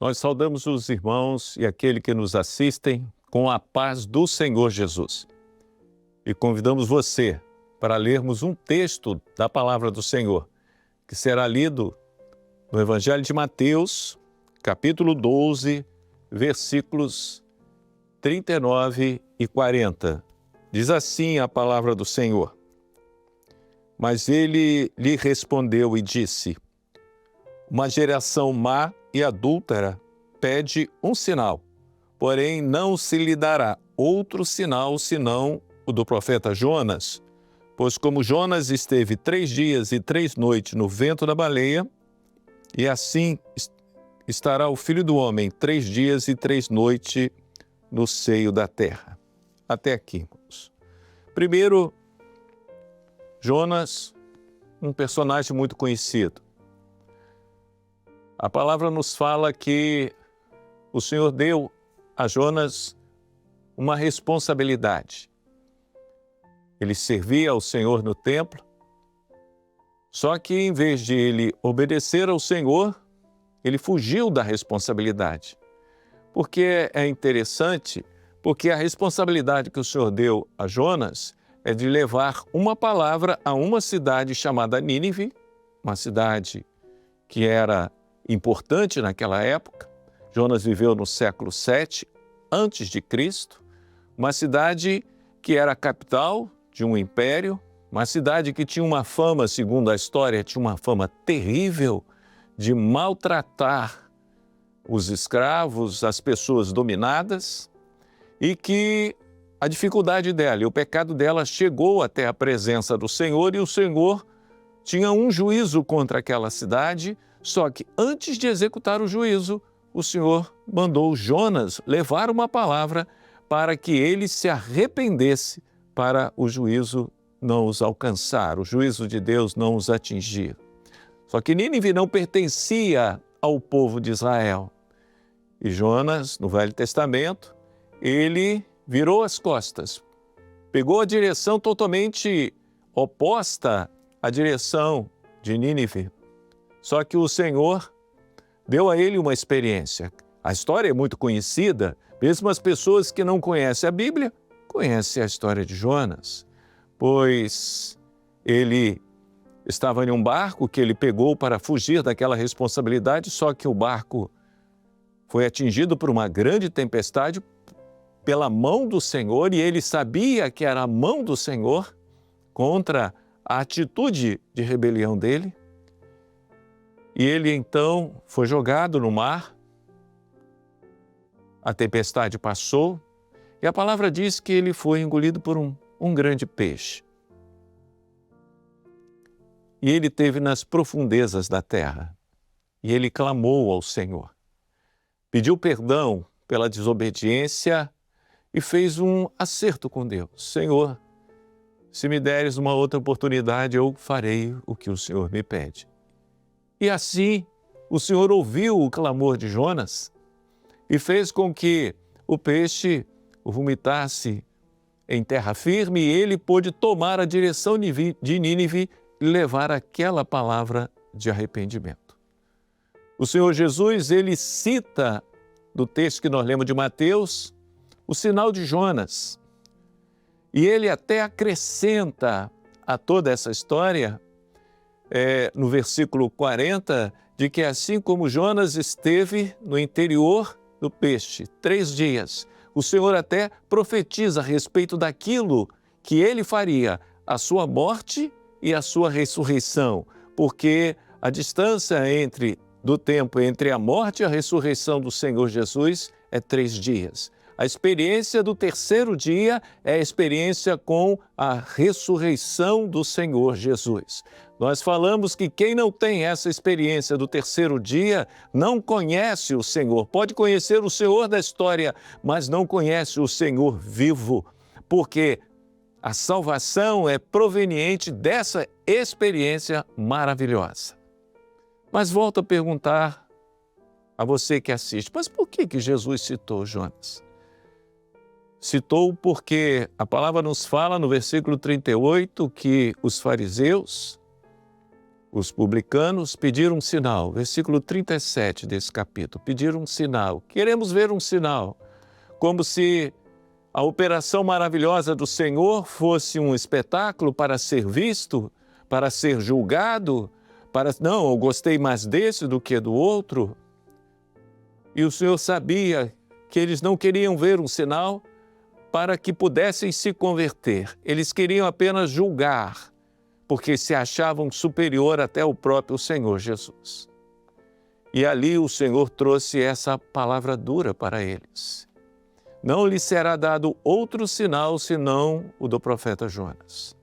Nós saudamos os irmãos e aquele que nos assistem com a paz do Senhor Jesus. E convidamos você para lermos um texto da palavra do Senhor, que será lido no Evangelho de Mateus, capítulo 12, versículos 39 e 40. Diz assim a palavra do Senhor: Mas ele lhe respondeu e disse: Uma geração má e adúltera pede um sinal, porém não se lhe dará outro sinal senão o do profeta Jonas. Pois como Jonas esteve 3 dias e 3 noites no ventre da baleia, e assim estará o Filho do Homem 3 dias e 3 noites no seio da terra. Até aqui, irmãos. Primeiro, Jonas, um personagem muito conhecido. A palavra nos fala que o Senhor deu a Jonas uma responsabilidade. Ele servia ao Senhor no templo, só que em vez de ele obedecer ao Senhor, ele fugiu da responsabilidade. Porque é interessante, porque a responsabilidade que o Senhor deu a Jonas é de levar uma palavra a uma cidade chamada Nínive, uma cidade que era importante naquela época. Jonas viveu no século 7 antes de Cristo, uma cidade que era a capital de um império, uma cidade que tinha uma fama, segundo a história, tinha uma fama terrível de maltratar os escravos, as pessoas dominadas, e que a dificuldade dela e o pecado dela chegou até a presença do Senhor, e o Senhor tinha um juízo contra aquela cidade, só que antes de executar o juízo, o Senhor mandou Jonas levar uma palavra para que ele se arrependesse, para o juízo não os alcançar, o juízo de Deus não os atingir. Só que Nínive não pertencia ao povo de Israel. E Jonas, no Velho Testamento, ele virou as costas, pegou a direção totalmente oposta à direção de Nínive. Só que o Senhor deu a ele uma experiência. A história é muito conhecida, mesmo as pessoas que não conhecem a Bíblia, conhecem a história de Jonas, pois ele estava em um barco que ele pegou para fugir daquela responsabilidade, só que o barco foi atingido por uma grande tempestade pela mão do Senhor, e ele sabia que era a mão do Senhor contra a atitude de rebelião dele. E ele então foi jogado no mar, a tempestade passou, e a palavra diz que ele foi engolido por um grande peixe. E ele esteve nas profundezas da terra, e ele clamou ao Senhor, pediu perdão pela desobediência e fez um acerto com Deus. Senhor, se me deres uma outra oportunidade, eu farei o que o Senhor me pede. E assim, o Senhor ouviu o clamor de Jonas e fez com que o peixe o vomitasse em terra firme, e ele pôde tomar a direção de Nínive e levar aquela palavra de arrependimento. O Senhor Jesus, ele cita do texto que nós lemos de Mateus, o sinal de Jonas. E ele até acrescenta a toda essa história, no versículo 40, de que assim como Jonas esteve no interior do peixe 3 dias, o Senhor até profetiza a respeito daquilo que ele faria, a sua morte e a sua ressurreição, porque a distância do tempo entre a morte e a ressurreição do Senhor Jesus é 3 dias. A experiência do terceiro dia é a experiência com a ressurreição do Senhor Jesus. Nós falamos que quem não tem essa experiência do terceiro dia não conhece o Senhor. Pode conhecer o Senhor da história, mas não conhece o Senhor vivo, porque a salvação é proveniente dessa experiência maravilhosa. Mas volto a perguntar a você que assiste, mas por que Jesus citou Jonas? Citou porque a palavra nos fala no versículo 38 que os fariseus Os publicanos pediram um sinal, versículo 37 desse capítulo, pediram um sinal. Queremos ver um sinal, como se a operação maravilhosa do Senhor fosse um espetáculo para ser visto, para ser julgado, não, eu gostei mais desse do que do outro. E o Senhor sabia que eles não queriam ver um sinal para que pudessem se converter. Eles queriam apenas julgar, porque se achavam superior até o próprio Senhor Jesus. E ali o Senhor trouxe essa palavra dura para eles. Não lhes será dado outro sinal senão o do profeta Jonas.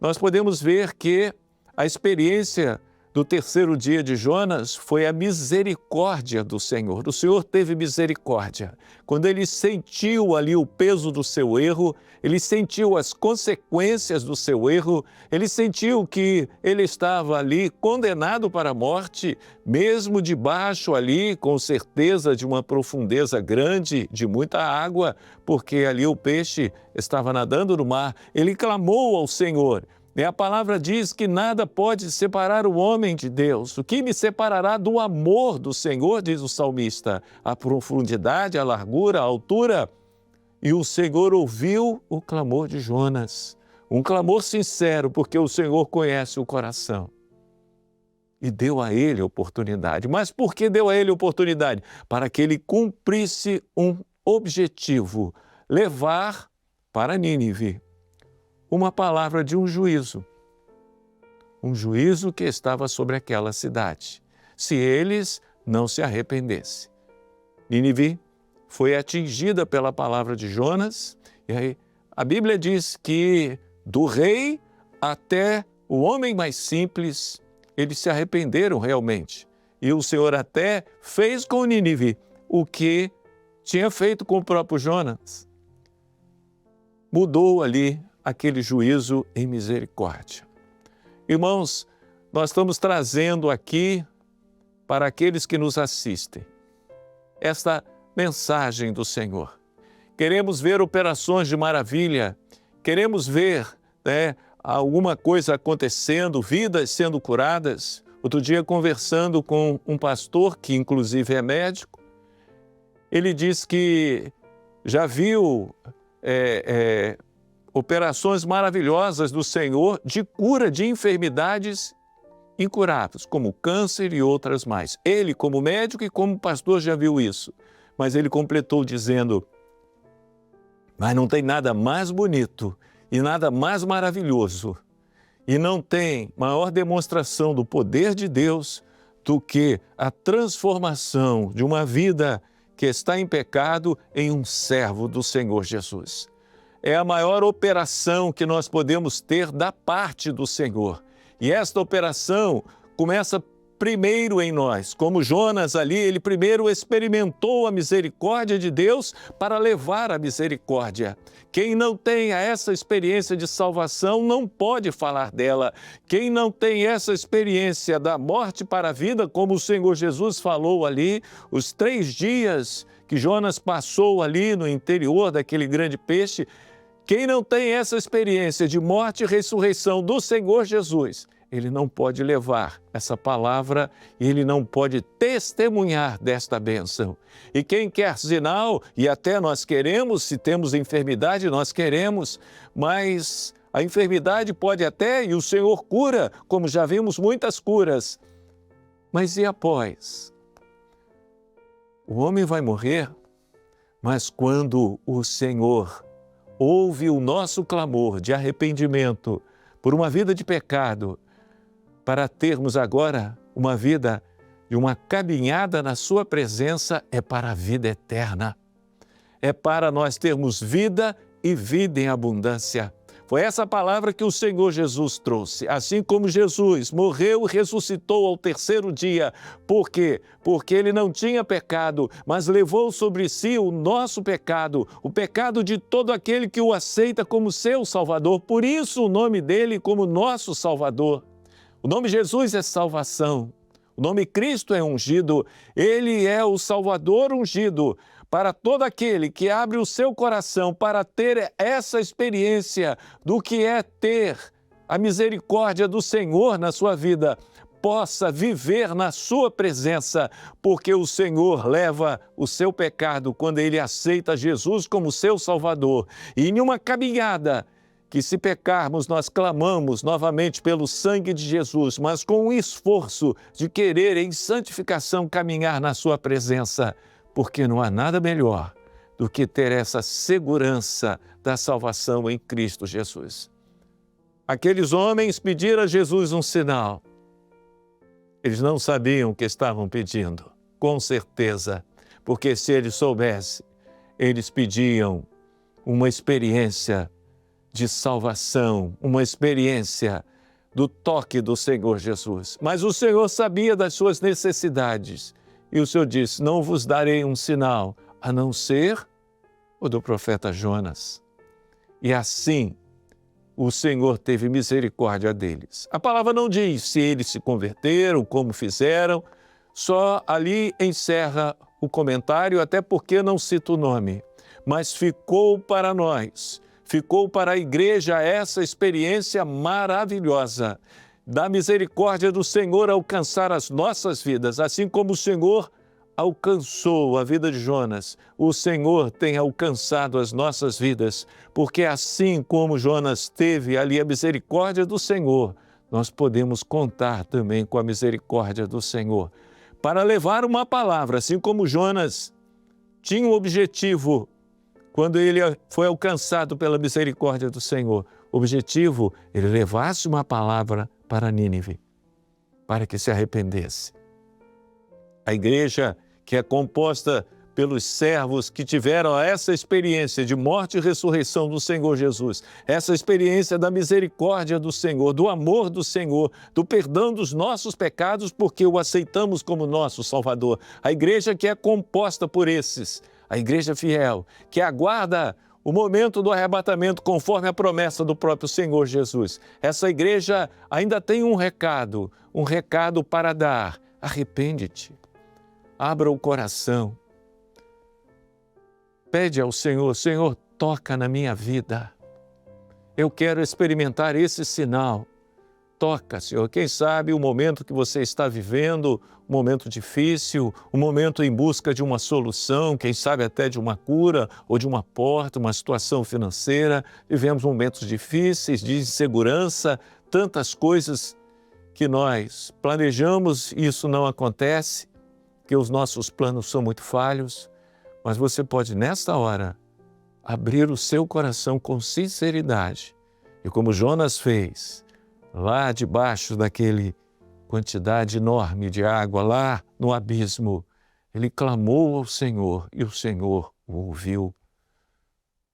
Nós podemos ver que a experiência do terceiro dia de Jonas foi a misericórdia do Senhor. O Senhor teve misericórdia. Quando ele sentiu ali o peso do seu erro, ele sentiu as consequências do seu erro, ele sentiu que ele estava ali condenado para a morte, mesmo debaixo ali, com certeza, de uma profundeza grande, de muita água, porque ali o peixe estava nadando no mar. Ele clamou ao Senhor. E a palavra diz que nada pode separar o homem de Deus. O que me separará do amor do Senhor, diz o salmista? A profundidade, a largura, a altura. E o Senhor ouviu o clamor de Jonas. Um clamor sincero, porque o Senhor conhece o coração. E deu a ele oportunidade. Mas por que deu a ele oportunidade? Para que ele cumprisse um objetivo: levar para Nínive uma palavra de um juízo que estava sobre aquela cidade, se eles não se arrependessem. Nínive foi atingida pela palavra de Jonas, e aí a Bíblia diz que do rei até o homem mais simples, eles se arrependeram realmente. E o Senhor até fez com Nínive o que tinha feito com o próprio Jonas. Mudou ali aquele juízo em misericórdia. Irmãos, nós estamos trazendo aqui para aqueles que nos assistem esta mensagem do Senhor. Queremos ver operações de maravilha, queremos ver alguma coisa acontecendo, vidas sendo curadas. Outro dia, conversando com um pastor, que inclusive é médico, ele diz que já viu operações maravilhosas do Senhor de cura de enfermidades incuráveis, como câncer e outras mais. Ele, como médico e como pastor, já viu isso. Mas ele completou dizendo: mas não tem nada mais bonito e nada mais maravilhoso, e não tem maior demonstração do poder de Deus do que a transformação de uma vida que está em pecado em um servo do Senhor Jesus. É a maior operação que nós podemos ter da parte do Senhor. E esta operação começa primeiro em nós. Como Jonas ali, ele primeiro experimentou a misericórdia de Deus para levar a misericórdia. Quem não tenha essa experiência de salvação não pode falar dela. Quem não tem essa experiência da morte para a vida, como o Senhor Jesus falou ali, os 3 dias que Jonas passou ali no interior daquele grande peixe, quem não tem essa experiência de morte e ressurreição do Senhor Jesus, ele não pode levar essa palavra e ele não pode testemunhar desta bênção. E quem quer sinal, e até nós queremos, se temos enfermidade, nós queremos, mas a enfermidade pode até, e o Senhor cura, como já vimos muitas curas. Mas e após? O homem vai morrer, mas quando o Senhor ouve o nosso clamor de arrependimento por uma vida de pecado, para termos agora uma vida de uma caminhada na sua presença, é para a vida eterna. É para nós termos vida e vida em abundância. Foi essa palavra que o Senhor Jesus trouxe. Assim como Jesus morreu e ressuscitou ao 3º dia. Por quê? Porque ele não tinha pecado, mas levou sobre si o nosso pecado, o pecado de todo aquele que o aceita como seu Salvador. Por isso o nome dele como nosso Salvador. O nome Jesus é salvação. O nome Cristo é ungido. Ele é o Salvador ungido para todo aquele que abre o seu coração para ter essa experiência do que é ter a misericórdia do Senhor na sua vida, possa viver na sua presença, porque o Senhor leva o seu pecado quando ele aceita Jesus como seu Salvador. E em uma caminhada que, se pecarmos, nós clamamos novamente pelo sangue de Jesus, mas com o esforço de querer em santificação caminhar na sua presença, porque não há nada melhor do que ter essa segurança da salvação em Cristo Jesus. Aqueles homens pediram a Jesus um sinal. Eles não sabiam o que estavam pedindo, com certeza, porque se eles soubessem, eles pediam uma experiência de salvação, uma experiência do toque do Senhor Jesus. Mas o Senhor sabia das suas necessidades e o Senhor disse: não vos darei um sinal, a não ser o do profeta Jonas. E assim, o Senhor teve misericórdia deles. A palavra não diz se eles se converteram, como fizeram, só ali encerra o comentário, até porque não cita o nome. Mas ficou para nós, ficou para a igreja essa experiência maravilhosa da misericórdia do Senhor alcançar as nossas vidas, assim como o Senhor alcançou a vida de Jonas, o Senhor tem alcançado as nossas vidas, porque assim como Jonas teve ali a misericórdia do Senhor, nós podemos contar também com a misericórdia do Senhor, para levar uma palavra, assim como Jonas tinha um objetivo, quando ele foi alcançado pela misericórdia do Senhor, o objetivo, ele levasse uma palavra para Nínive, para que se arrependesse. A igreja, que é composta pelos servos que tiveram essa experiência de morte e ressurreição do Senhor Jesus, essa experiência da misericórdia do Senhor, do amor do Senhor, do perdão dos nossos pecados, porque o aceitamos como nosso Salvador. A igreja que é composta por esses, a igreja fiel, que aguarda o momento do arrebatamento conforme a promessa do próprio Senhor Jesus. Essa igreja ainda tem um recado para dar: arrepende-te. Abra o coração, pede ao Senhor: Senhor, toca na minha vida, eu quero experimentar esse sinal. Toca, Senhor, quem sabe o momento que você está vivendo, um momento difícil, um momento em busca de uma solução, quem sabe até de uma cura ou de uma porta, uma situação financeira. Vivemos momentos difíceis, de insegurança, tantas coisas que nós planejamos e isso não acontece, que os nossos planos são muito falhos, mas você pode, nesta hora, abrir o seu coração com sinceridade. E como Jonas fez, lá debaixo daquele quantidade enorme de água, lá no abismo, ele clamou ao Senhor e o Senhor o ouviu.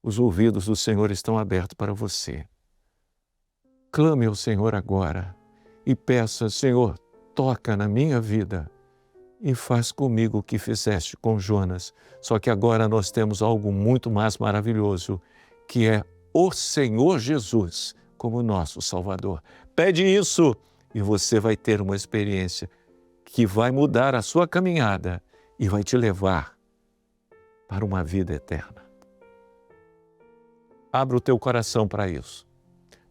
Os ouvidos do Senhor estão abertos para você. Clame ao Senhor agora e peça: Senhor, toca na minha vida e faz comigo o que fizeste com Jonas. Só que agora nós temos algo muito mais maravilhoso, que é o Senhor Jesus como nosso Salvador. Pede isso e você vai ter uma experiência que vai mudar a sua caminhada e vai te levar para uma vida eterna. Abra o teu coração para isso.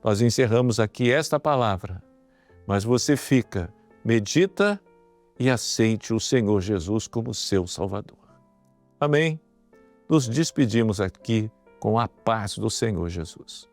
Nós encerramos aqui esta palavra, mas você fica, medita e aceite o Senhor Jesus como seu Salvador. Amém? Nos despedimos aqui com a paz do Senhor Jesus.